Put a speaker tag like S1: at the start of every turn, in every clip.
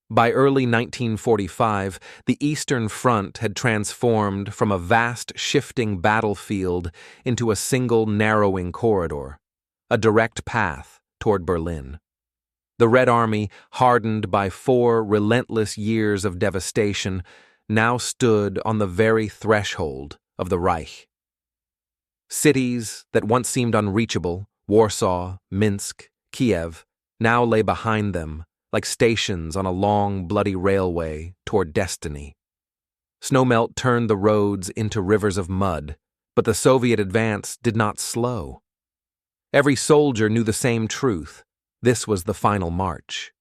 S1: By early 1945, the Eastern Front had transformed from a vast shifting battlefield into a single narrowing corridor, a direct path toward Berlin. The Red Army, hardened by 4 relentless years of devastation, now stood on the very threshold of the Reich. Cities that once seemed unreachable, Warsaw, Minsk, Kiev, now lay behind them like stations on a long, bloody railway toward destiny. Snowmelt turned the roads into rivers of mud, but the Soviet advance did not slow. Every soldier knew the same truth. This was the final march.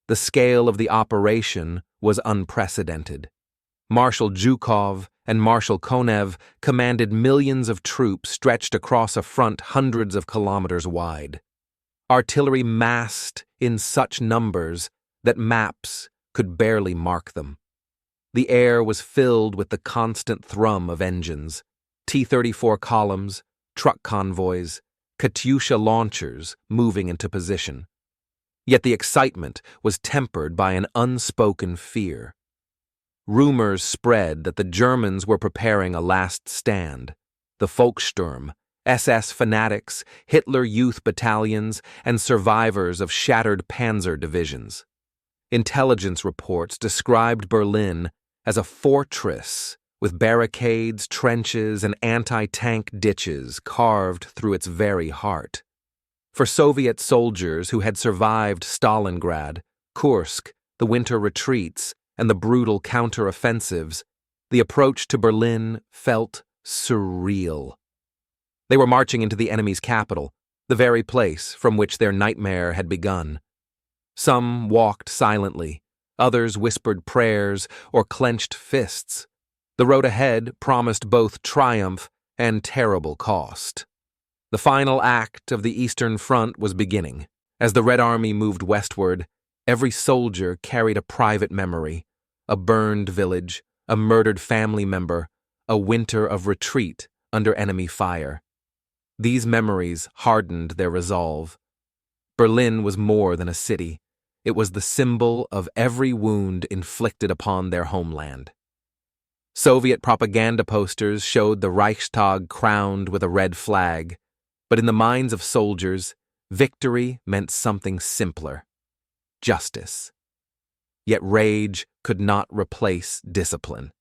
S1: The scale of the operation was unprecedented. Marshal Zhukov and Marshal Konev commanded millions of troops stretched across a front hundreds of kilometers wide. Artillery massed in such numbers that maps could barely mark them. The air was filled with the constant thrum of engines, T-34 columns, truck convoys, Katyusha launchers moving into position. Yet the excitement was tempered by an unspoken fear. Rumors spread that the Germans were preparing a last stand. The Volkssturm, SS fanatics, Hitler Youth battalions, and survivors of shattered panzer divisions. Intelligence reports described Berlin as a fortress with barricades, trenches, and anti-tank ditches carved through its very heart. For Soviet soldiers who had survived Stalingrad, Kursk, the winter retreats, and the brutal counter-offensives, the approach to Berlin felt surreal. They were marching into the enemy's capital, the very place from which their nightmare had begun. Some walked silently, others whispered prayers or clenched fists. The road ahead promised both triumph and terrible cost. The final act of the Eastern Front was beginning. As the Red Army moved westward, every soldier carried a private memory, a burned village, a murdered family member, a winter of retreat under enemy fire. These memories hardened their resolve. Berlin was more than a city. It was the symbol of every wound inflicted upon their homeland. Soviet propaganda posters showed the Reichstag crowned with a red flag, but in the minds of soldiers, victory meant something simpler: justice. Yet rage could not replace discipline.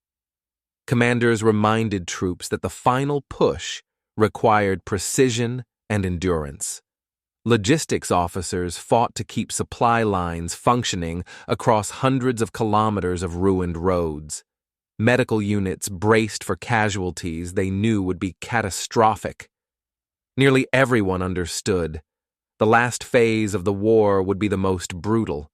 S1: Commanders reminded troops that the final push required precision and endurance. Logistics officers fought to keep supply lines functioning across hundreds of kilometers of ruined roads. Medical units braced for casualties they knew would be catastrophic. Nearly everyone understood. The last phase of the war would be the most brutal.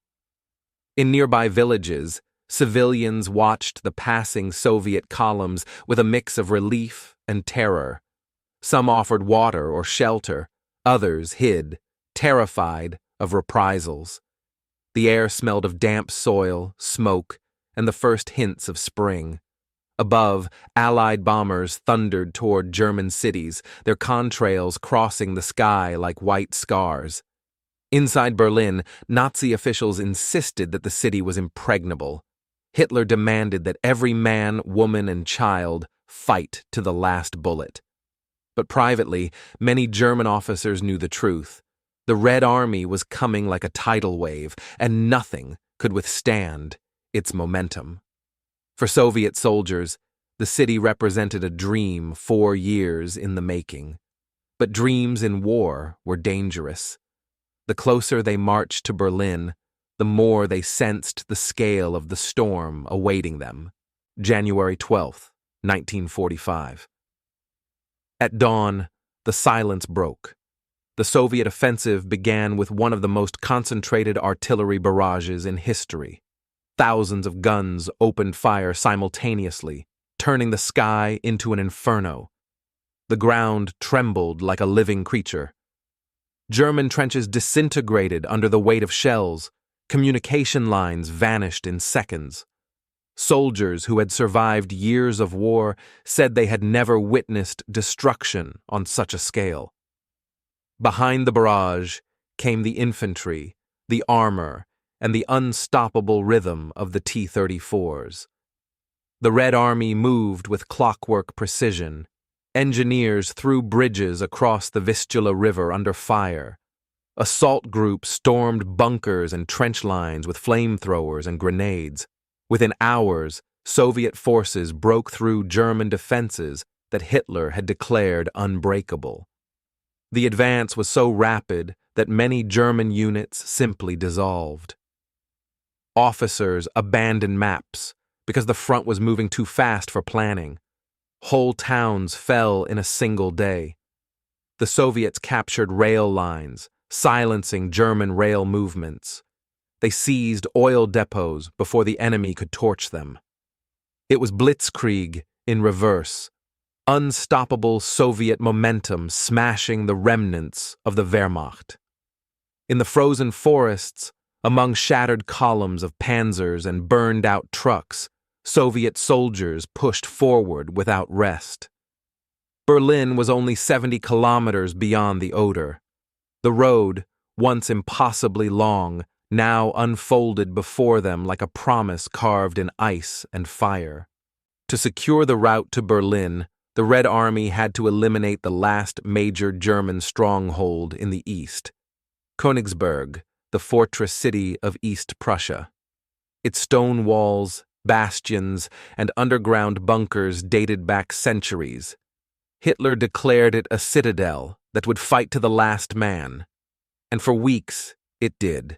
S1: In nearby villages, civilians watched the passing Soviet columns with a mix of relief and terror. Some offered water or shelter, others hid, terrified of reprisals. The air smelled of damp soil, smoke, and the first hints of spring. Above, Allied bombers thundered toward German cities, their contrails crossing the sky like white scars. Inside Berlin, Nazi officials insisted that the city was impregnable. Hitler demanded that every man, woman, and child fight to the last bullet. But privately, many German officers knew the truth. The Red Army was coming like a tidal wave, and nothing could withstand its momentum. For Soviet soldiers, the city represented a dream 4 years in the making. But dreams in war were dangerous. The closer they marched to Berlin, the more they sensed the scale of the storm awaiting them. January 12, 1945. At dawn, the silence broke. The Soviet offensive began with one of the most concentrated artillery barrages in history. Thousands of guns opened fire simultaneously, turning the sky into an inferno. The ground trembled like a living creature. German trenches disintegrated under the weight of shells. Communication lines vanished in seconds. Soldiers who had survived years of war said they had never witnessed destruction on such a scale. Behind the barrage came the infantry, the armor, and the unstoppable rhythm of the T-34s. The Red Army moved with clockwork precision. Engineers threw bridges across the Vistula River under fire. Assault groups stormed bunkers and trench lines with flamethrowers and grenades. Within hours, Soviet forces broke through German defenses that Hitler had declared unbreakable. The advance was so rapid that many German units simply dissolved. Officers abandoned maps because the front was moving too fast for planning. Whole towns fell in a single day. The Soviets captured rail lines, silencing German rail movements. They seized oil depots before the enemy could torch them. It was blitzkrieg in reverse, unstoppable Soviet momentum smashing the remnants of the Wehrmacht. In the frozen forests, among shattered columns of panzers and burned-out trucks, Soviet soldiers pushed forward without rest. Berlin was only 70 kilometers beyond the Oder. The road, once impossibly long, now unfolded before them like a promise carved in ice and fire. To secure the route to Berlin, the Red Army had to eliminate the last major German stronghold in the east, Königsberg, the fortress city of East Prussia. Its stone walls, bastions, and underground bunkers dated back centuries. Hitler declared it a citadel that would fight to the last man, and for weeks it did.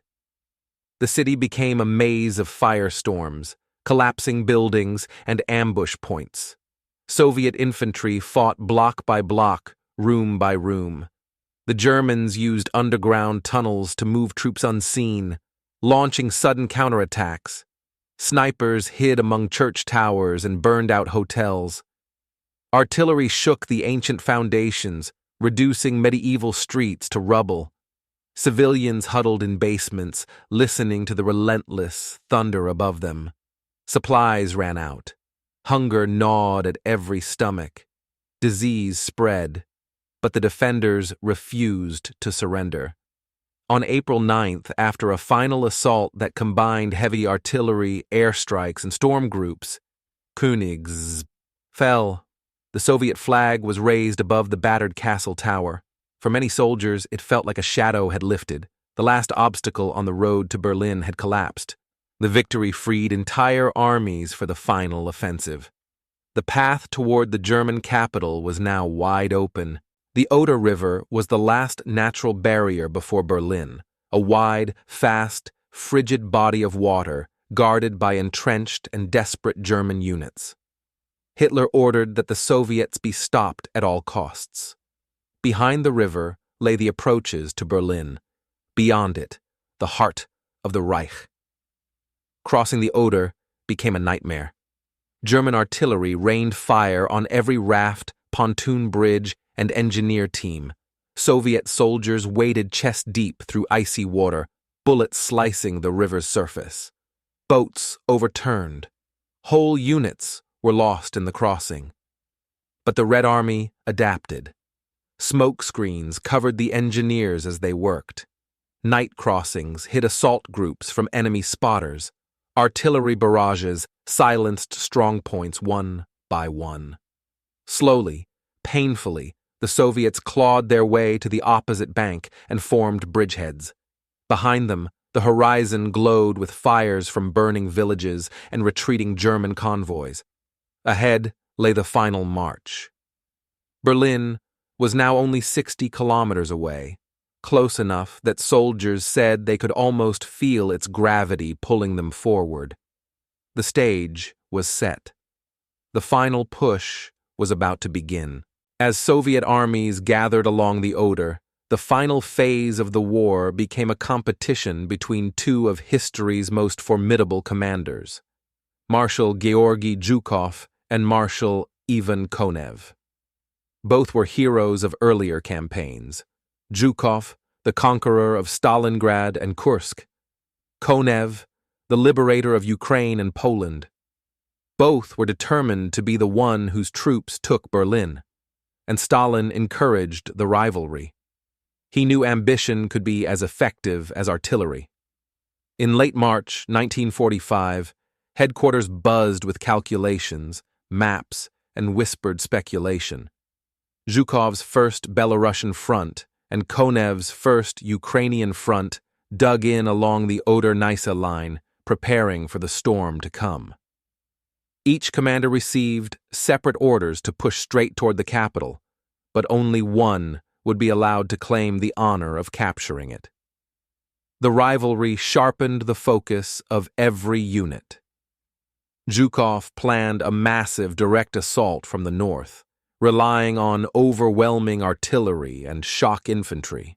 S1: The city became a maze of firestorms, collapsing buildings, and ambush points. Soviet infantry fought block by block, room by room. The Germans used underground tunnels to move troops unseen, launching sudden counterattacks. Snipers hid among church towers and burned out hotels. Artillery shook the ancient foundations, reducing medieval streets to rubble. Civilians huddled in basements, listening to the relentless thunder above them. Supplies ran out. Hunger gnawed at every stomach. Disease spread, but the defenders refused to surrender. On April 9th, after a final assault that combined heavy artillery, airstrikes, and storm groups, Königsberg fell. The Soviet flag was raised above the battered castle tower. For many soldiers, it felt like a shadow had lifted. The last obstacle on the road to Berlin had collapsed. The victory freed entire armies for the final offensive. The path toward the German capital was now wide open. The Oder River was the last natural barrier before Berlin, a wide, fast, frigid body of water guarded by entrenched and desperate German units. Hitler ordered that the Soviets be stopped at all costs. Behind the river lay the approaches to Berlin. Beyond it, the heart of the Reich. Crossing the Oder became a nightmare. German artillery rained fire on every raft, pontoon bridge, and engineer team. Soviet soldiers waded chest-deep through icy water, bullets slicing the river's surface. Boats overturned. Whole units were lost in the crossing. But the Red Army adapted. Smoke screens covered the engineers as they worked. Night crossings hid assault groups from enemy spotters. Artillery barrages silenced strongpoints one by one. Slowly, painfully, the Soviets clawed their way to the opposite bank and formed bridgeheads. Behind them, the horizon glowed with fires from burning villages and retreating German convoys. Ahead lay the final march. Berlin was now only 60 kilometers away, close enough that soldiers said they could almost feel its gravity pulling them forward. The stage was set. The final push was about to begin. As Soviet armies gathered along the Oder, the final phase of the war became a competition between two of history's most formidable commanders, Marshal Georgy Zhukov and Marshal Ivan Konev. Both were heroes of earlier campaigns. Zhukov, the conqueror of Stalingrad and Kursk. Konev, the liberator of Ukraine and Poland. Both were determined to be the one whose troops took Berlin, and Stalin encouraged the rivalry. He knew ambition could be as effective as artillery. In late March 1945, headquarters buzzed with calculations, maps, and whispered speculation. Zhukov's first Belarusian front and Konev's first Ukrainian front dug in along the Oder-Nysa line, preparing for the storm to come. Each commander received separate orders to push straight toward the capital, but only one would be allowed to claim the honor of capturing it. The rivalry sharpened the focus of every unit. Zhukov planned a massive direct assault from the north, relying on overwhelming artillery and shock infantry.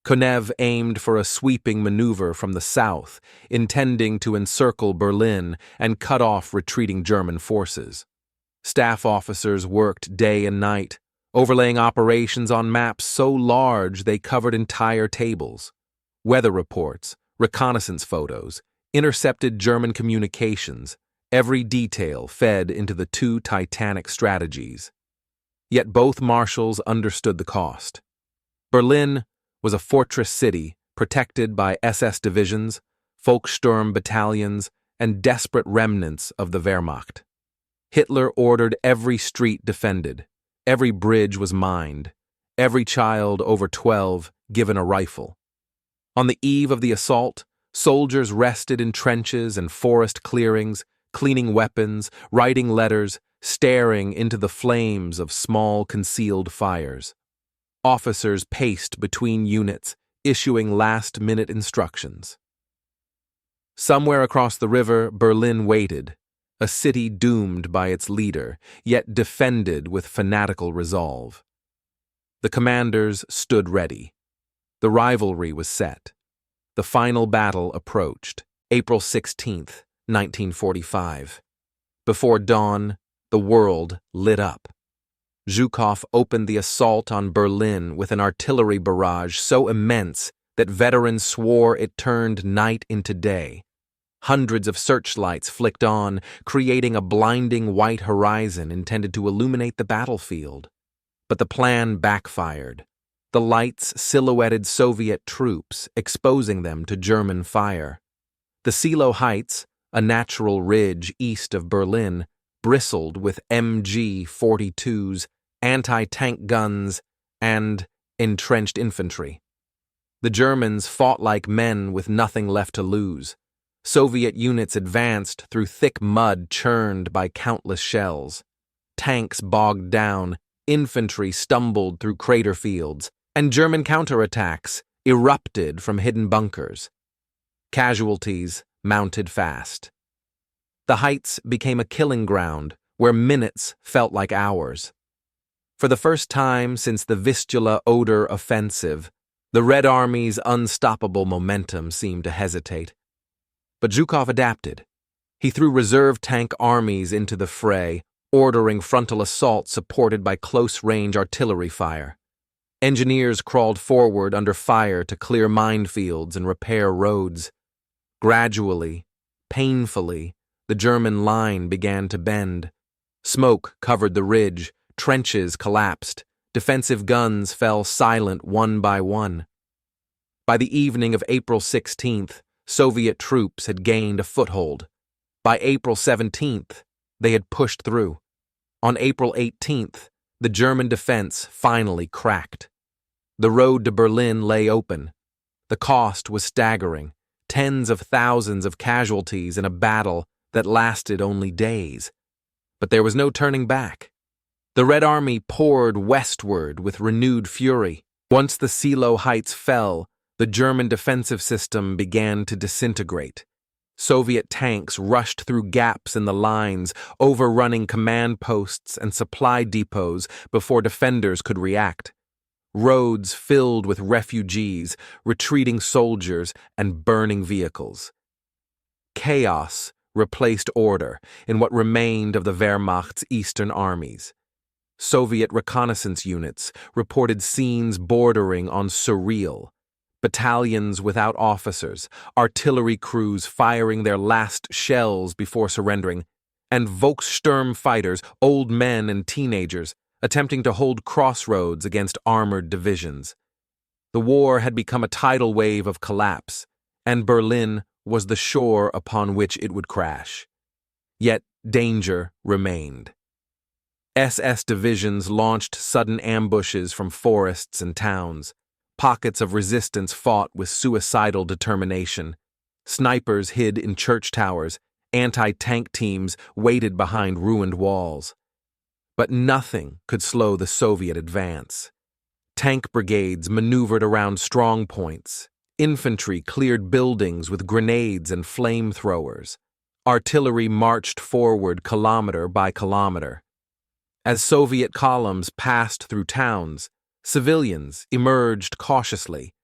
S1: Konev aimed for a sweeping maneuver from the south, intending to encircle Berlin and cut off retreating German forces. Staff officers worked day and night, overlaying operations on maps so large they covered entire tables. Weather reports, reconnaissance photos, intercepted German communications, every detail fed into the two titanic strategies. Yet both marshals understood the cost. Berlin was a fortress city protected by SS divisions, Volkssturm battalions, and desperate remnants of the Wehrmacht. Hitler ordered every street defended, every bridge was mined, every child over 12 given a rifle. On the eve of the assault, soldiers rested in trenches and forest clearings, cleaning weapons, writing letters, staring into the flames of small concealed fires. Officers paced between units, issuing last-minute instructions. Somewhere across the river, Berlin waited, a city doomed by its leader, yet defended with fanatical resolve. The commanders stood ready. The rivalry was set. The final battle approached, April 16, 1945. Before dawn, the world lit up. Zhukov opened the assault on Berlin with an artillery barrage so immense that veterans swore it turned night into day. Hundreds of searchlights flicked on, creating a blinding white horizon intended to illuminate the battlefield. But the plan backfired. The lights silhouetted Soviet troops, exposing them to German fire. The Seelow Heights, a natural ridge east of Berlin, bristled with MG-42s, anti-tank guns, and entrenched infantry. The Germans fought like men with nothing left to lose. Soviet units advanced through thick mud churned by countless shells. Tanks bogged down, infantry stumbled through crater fields, and German counterattacks erupted from hidden bunkers. Casualties mounted fast. The heights became a killing ground where minutes felt like hours. For the first time since the Vistula-Oder offensive, the Red Army's unstoppable momentum seemed to hesitate. But Zhukov adapted. He threw reserve tank armies into the fray, ordering frontal assault supported by close-range artillery fire. Engineers crawled forward under fire to clear minefields and repair roads. Gradually, painfully, the German line began to bend. Smoke covered the ridge, trenches collapsed, defensive guns fell silent one by one. By the evening of April 16th, Soviet troops had gained a foothold. By April 17th, they had pushed through. On April 18th, the German defense finally cracked. The road to Berlin lay open. The cost was staggering, tens of thousands of casualties in a battle that lasted only days. But there was no turning back. The Red Army poured westward with renewed fury. Once the Seelow Heights fell, the German defensive system began to disintegrate. Soviet tanks rushed through gaps in the lines, overrunning command posts and supply depots before defenders could react. Roads filled with refugees, retreating soldiers, and burning vehicles. Chaos replaced order in what remained of the Wehrmacht's eastern armies. Soviet reconnaissance units reported scenes bordering on surreal. Battalions without officers, artillery crews firing their last shells before surrendering, and Volkssturm fighters, old men and teenagers, attempting to hold crossroads against armored divisions. The war had become a tidal wave of collapse, and Berlin was the shore upon which it would crash. Yet danger remained. SS divisions launched sudden ambushes from forests and towns. Pockets of resistance fought with suicidal determination. Snipers hid in church towers. Anti-tank teams waited behind ruined walls. But nothing could slow the Soviet advance. Tank brigades maneuvered around strong points. Infantry cleared buildings with grenades and flamethrowers. Artillery marched forward kilometer by kilometer. As Soviet columns passed through towns, civilians emerged cautiously.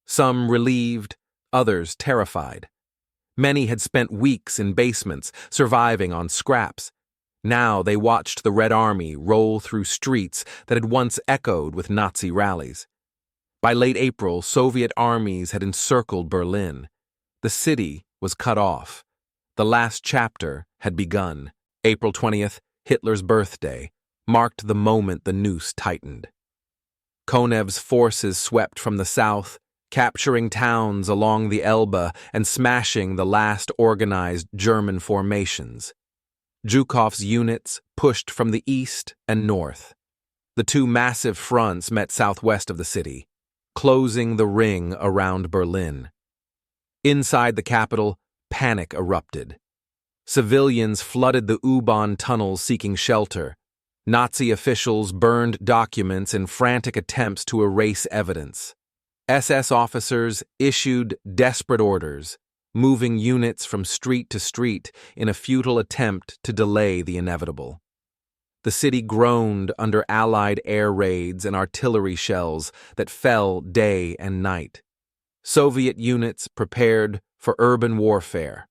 S1: Some relieved, others terrified. Many had spent weeks in basements, surviving on scraps. Now they watched the Red Army roll through streets that had once echoed with Nazi rallies. By late April, Soviet armies had encircled Berlin. The city was cut off. The last chapter had begun. April 20th, Hitler's birthday, marked the moment the noose tightened. Konev's forces swept from the south, capturing towns along the Elbe and smashing the last organized German formations. Zhukov's units pushed from the east and north. The two massive fronts met southwest of the city, closing the ring around Berlin. Inside the capital, panic erupted. Civilians flooded the U-Bahn tunnels seeking shelter. Nazi officials burned documents in frantic attempts to erase evidence. SS officers issued desperate orders, moving units from street to street in a futile attempt to delay the inevitable. The city groaned under Allied air raids and artillery shells that fell day and night. Soviet units prepared for urban warfare.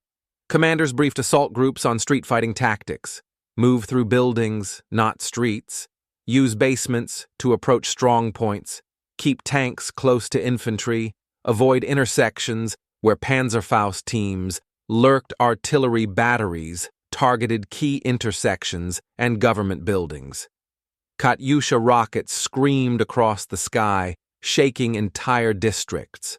S1: Commanders briefed assault groups on street fighting tactics: move through buildings, not streets, use basements to approach strong points, keep tanks close to infantry, avoid intersections where Panzerfaust teams, lurked artillery batteries, targeted key intersections and government buildings. Katyusha rockets screamed across the sky, shaking entire districts.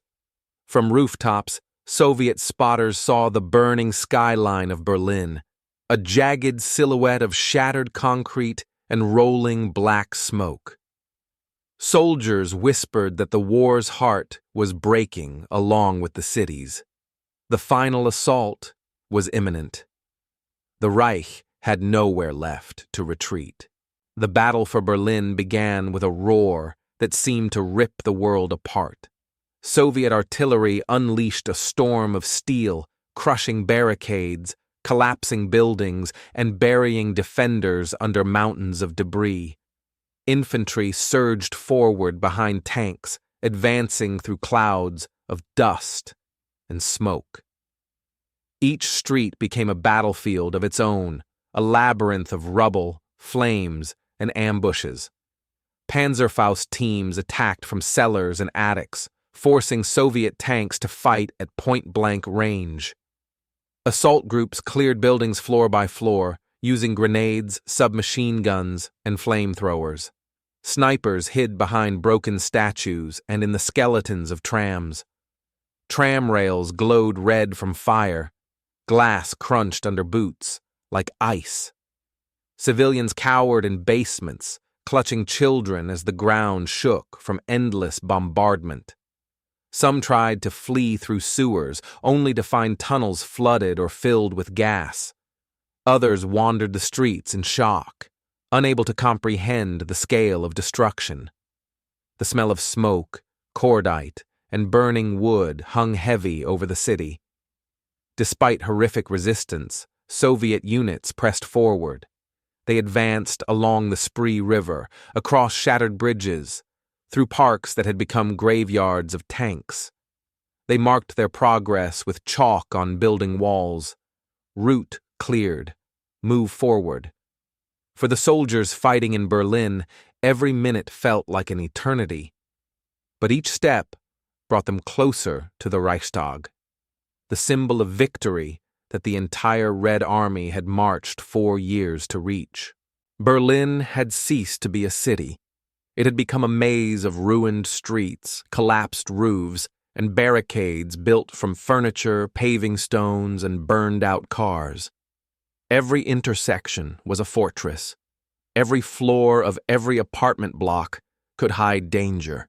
S1: From rooftops, Soviet spotters saw the burning skyline of Berlin, a jagged silhouette of shattered concrete and rolling black smoke. Soldiers whispered that the war's heart was breaking along with the cities. The final assault was imminent. The Reich had nowhere left to retreat. The battle for Berlin began with a roar that seemed to rip the world apart. Soviet artillery unleashed a storm of steel, crushing barricades, collapsing buildings, and burying defenders under mountains of debris. Infantry surged forward behind tanks, advancing through clouds of dust and smoke. Each street became a battlefield of its own, a labyrinth of rubble, flames, and ambushes. Panzerfaust teams attacked from cellars and attics, forcing Soviet tanks to fight at point-blank range. Assault groups cleared buildings floor by floor, using grenades, submachine guns, and flamethrowers. Snipers hid behind broken statues and in the skeletons of trams. Tram rails glowed red from fire. Glass crunched under boots, like ice. Civilians cowered in basements, clutching children as the ground shook from endless bombardment. Some tried to flee through sewers, only to find tunnels flooded or filled with gas. Others wandered the streets in shock, unable to comprehend the scale of destruction. The smell of smoke, cordite, and burning wood hung heavy over the city. Despite horrific resistance, Soviet units pressed forward. They advanced along the Spree River, across shattered bridges, through parks that had become graveyards of tanks. They marked their progress with chalk on building walls. Route cleared. Move forward. For the soldiers fighting in Berlin, every minute felt like an eternity. But each step brought them closer to the Reichstag, the symbol of victory that the entire Red Army had marched 4 years to reach. Berlin had ceased to be a city. It had become a maze of ruined streets, collapsed roofs, and barricades built from furniture, paving stones, and burned-out cars. Every intersection was a fortress. Every floor of every apartment block could hide danger.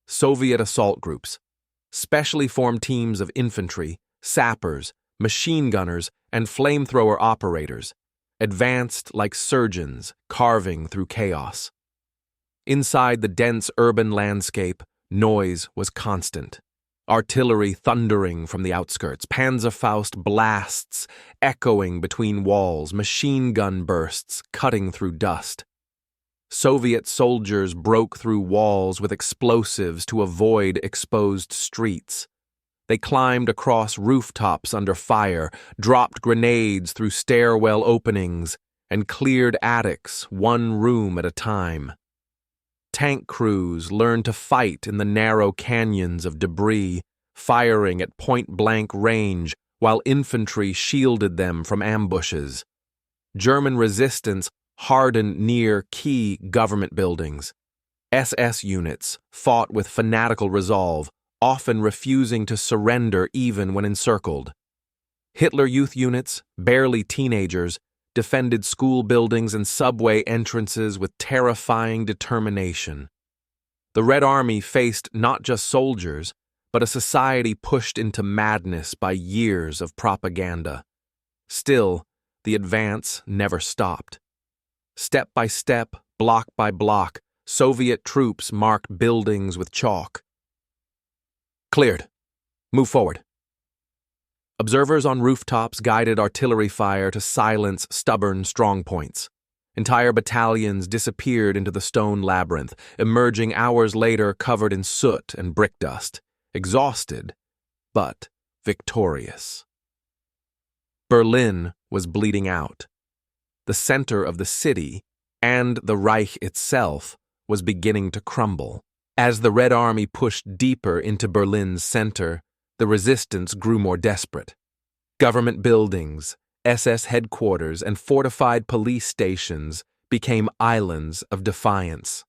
S1: Soviet assault groups, specially formed teams of infantry, sappers, machine gunners, and flamethrower operators, advanced like surgeons carving through chaos. Inside the dense urban landscape, noise was constant. Artillery thundering from the outskirts, Panzerfaust blasts echoing between walls, machine gun bursts cutting through dust. Soviet soldiers broke through walls with explosives to avoid exposed streets. They climbed across rooftops under fire, dropped grenades through stairwell openings, and cleared attics one room at a time. Tank crews learned to fight in the narrow canyons of debris, firing at point-blank range while infantry shielded them from ambushes. German resistance hardened near key government buildings. SS units fought with fanatical resolve, often refusing to surrender even when encircled. Hitler Youth units, barely teenagers, defended school buildings and subway entrances with terrifying determination. The Red Army faced not just soldiers, but a society pushed into madness by years of propaganda. Still, the advance never stopped. Step by step, block by block, Soviet troops marked buildings with chalk. Cleared. Move forward. Observers on rooftops guided artillery fire to silence stubborn strongpoints. Entire battalions disappeared into the stone labyrinth, emerging hours later covered in soot and brick dust, exhausted, but victorious. Berlin was bleeding out. The center of the city, and the Reich itself, was beginning to crumble. As the Red Army pushed deeper into Berlin's center, the resistance grew more desperate. Government buildings, SS headquarters, and fortified police stations became islands of defiance.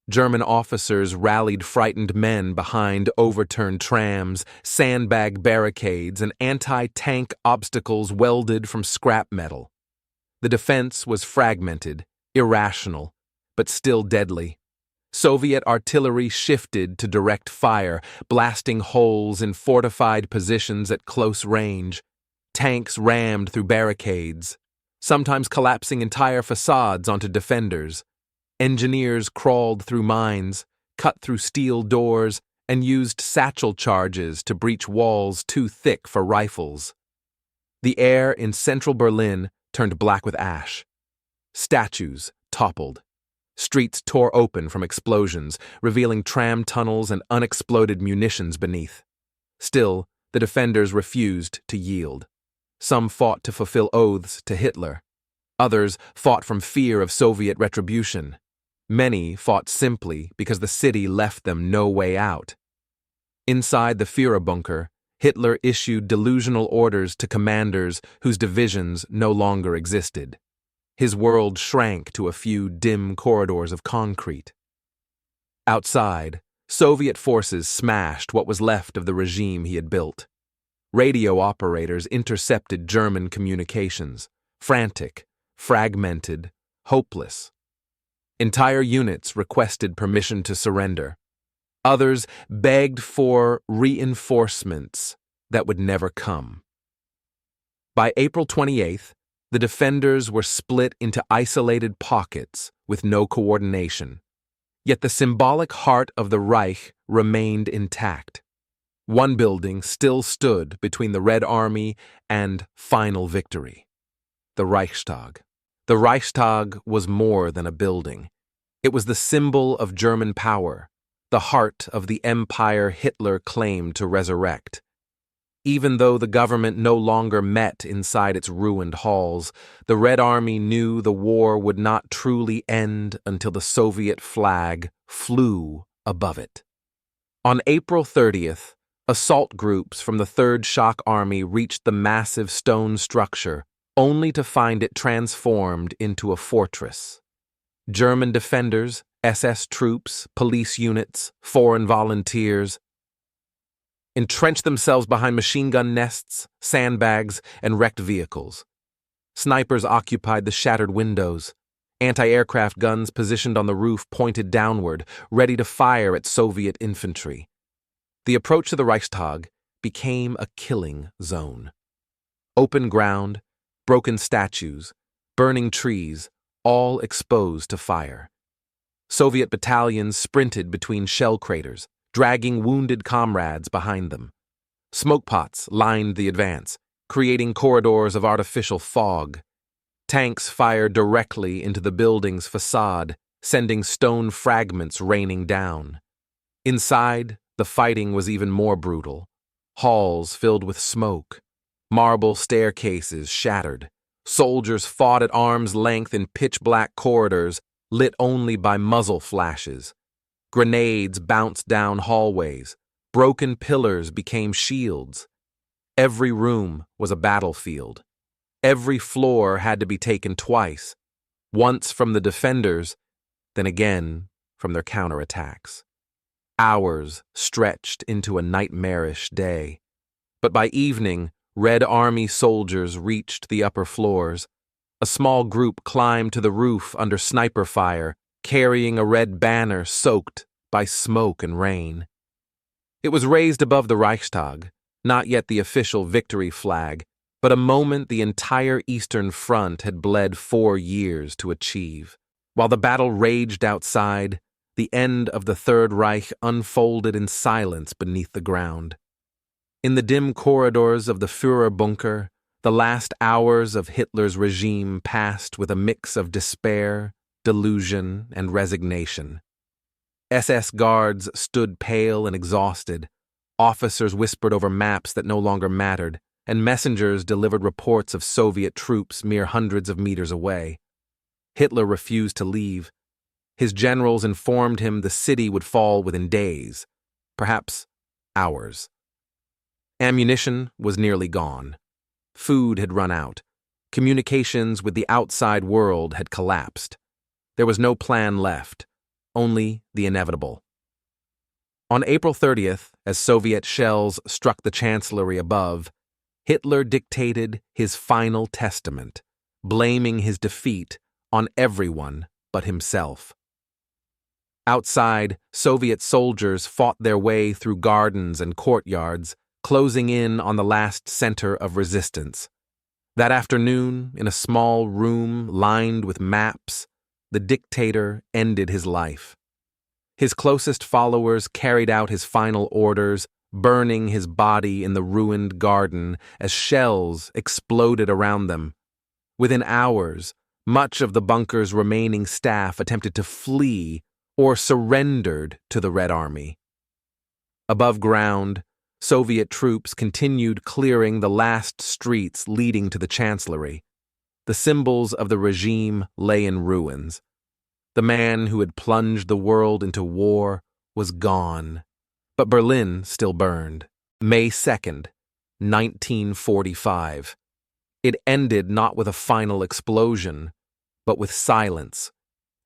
S1: German officers rallied frightened men behind overturned trams, sandbag barricades, and anti-tank obstacles welded from scrap metal. The defense was fragmented, irrational, but still deadly. Soviet artillery shifted to direct fire, blasting holes in fortified positions at close range. Tanks rammed through barricades, sometimes collapsing entire facades onto defenders. Engineers crawled through mines, cut through steel doors, and used satchel charges to breach walls too thick for rifles. The air in central Berlin turned black with ash. Statues toppled. Streets tore open from explosions, revealing tram tunnels and unexploded munitions beneath. Still, the defenders refused to yield. Some fought to fulfill oaths to Hitler. Others fought from fear of Soviet retribution. Many fought simply because the city left them no way out. Inside the Führerbunker, Hitler issued delusional orders to commanders whose divisions no longer existed. His world shrank to a few dim corridors of concrete. Outside, Soviet forces smashed what was left of the regime he had built. Radio operators intercepted German communications, frantic, fragmented, hopeless. Entire units requested permission to surrender. Others begged for reinforcements that would never come. By April 28th, the defenders were split into isolated pockets with no coordination. Yet the symbolic heart of the Reich remained intact. One building still stood between the Red Army and final victory: the Reichstag. The Reichstag was more than a building. It was the symbol of German power, the heart of the empire Hitler claimed to resurrect. Even though the government no longer met inside its ruined halls, the Red Army knew the war would not truly end until the Soviet flag flew above it. On April 30th, assault groups from the 3rd Shock Army reached the massive stone structure, only to find it transformed into a fortress. German defenders, SS troops, police units, foreign volunteers, entrenched themselves behind machine gun nests, sandbags, and wrecked vehicles. Snipers occupied the shattered windows. Anti-aircraft guns positioned on the roof pointed downward, ready to fire at Soviet infantry. The approach to the Reichstag became a killing zone. Open ground, broken statues, burning trees, all exposed to fire. Soviet battalions sprinted between shell craters, dragging wounded comrades behind them. Smoke pots lined the advance, creating corridors of artificial fog. Tanks fired directly into the building's facade, sending stone fragments raining down. Inside, the fighting was even more brutal. Halls filled with smoke. Marble staircases shattered. Soldiers fought at arm's length in pitch-black corridors, lit only by muzzle flashes. Grenades bounced down hallways. Broken pillars became shields. Every room was a battlefield. Every floor had to be taken twice, once from the defenders, then again from their counterattacks. Hours stretched into a nightmarish day. But by evening, Red Army soldiers reached the upper floors. A small group climbed to the roof under sniper fire, carrying a red banner soaked by smoke and rain. It was raised above the Reichstag, not yet the official victory flag, but a moment the entire Eastern Front had bled 4 years to achieve. While the battle raged outside, the end of the Third Reich unfolded in silence beneath the ground. In the dim corridors of the Führer bunker, the last hours of Hitler's regime passed with a mix of despair, delusion, and resignation. SS guards stood pale and exhausted. Officers whispered over maps that no longer mattered, and messengers delivered reports of Soviet troops mere hundreds of meters away. Hitler refused to leave. His generals informed him the city would fall within days, perhaps hours. Ammunition was nearly gone. Food had run out. Communications with the outside world had collapsed. There was no plan left, only the inevitable. On April 30th, as Soviet shells struck the chancellery above, Hitler dictated his final testament, blaming his defeat on everyone but himself. Outside, Soviet soldiers fought their way through gardens and courtyards, closing in on the last center of resistance. That afternoon, in a small room lined with maps, the dictator ended his life. His closest followers carried out his final orders, burning his body in the ruined garden as shells exploded around them. Within hours, much of the bunker's remaining staff attempted to flee or surrendered to the Red Army. Above ground, Soviet troops continued clearing the last streets leading to the chancellery. The symbols of the regime lay in ruins. The man who had plunged the world into war was gone, but Berlin still burned. May 2nd, 1945. It ended not with a final explosion, but with silence.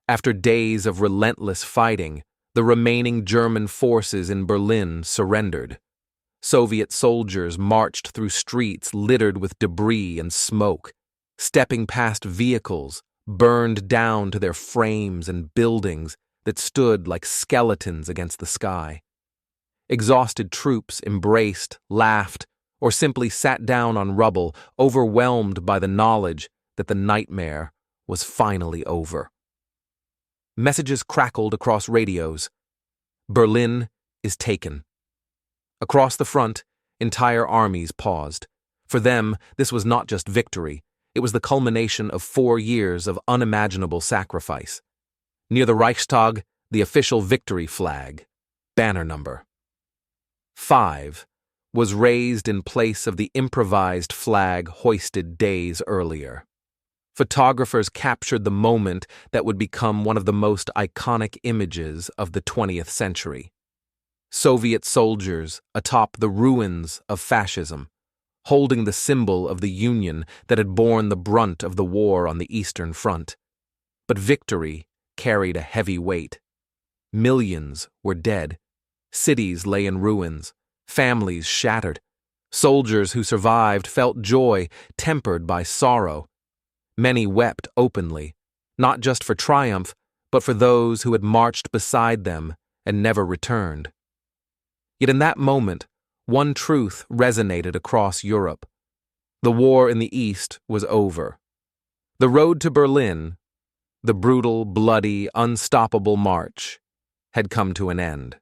S1: After days of relentless fighting, the remaining German forces in Berlin surrendered. Soviet soldiers marched through streets littered with debris and smoke, stepping past vehicles burned down to their frames and buildings that stood like skeletons against the sky. Exhausted troops embraced, laughed, or simply sat down on rubble, overwhelmed by the knowledge that the nightmare was finally over. Messages crackled across radios. Berlin is taken. Across the front, entire armies paused. For them, this was not just victory. It was the culmination of 4 years of unimaginable sacrifice. Near the Reichstag, the official victory flag, banner number 5, was raised in place of the improvised flag hoisted days earlier. Photographers captured the moment that would become one of the most iconic images of the 20th century. Soviet soldiers atop the ruins of fascism, holding the symbol of the Union that had borne the brunt of the war on the Eastern Front. But victory carried a heavy weight. Millions were dead. Cities lay in ruins. families shattered. Soldiers who survived felt joy tempered by sorrow. Many wept openly, not just for triumph, but for those who had marched beside them and never returned. Yet in that moment, one truth resonated across Europe. The war in the East was over. The road to Berlin, the brutal, bloody, unstoppable march, had come to an end.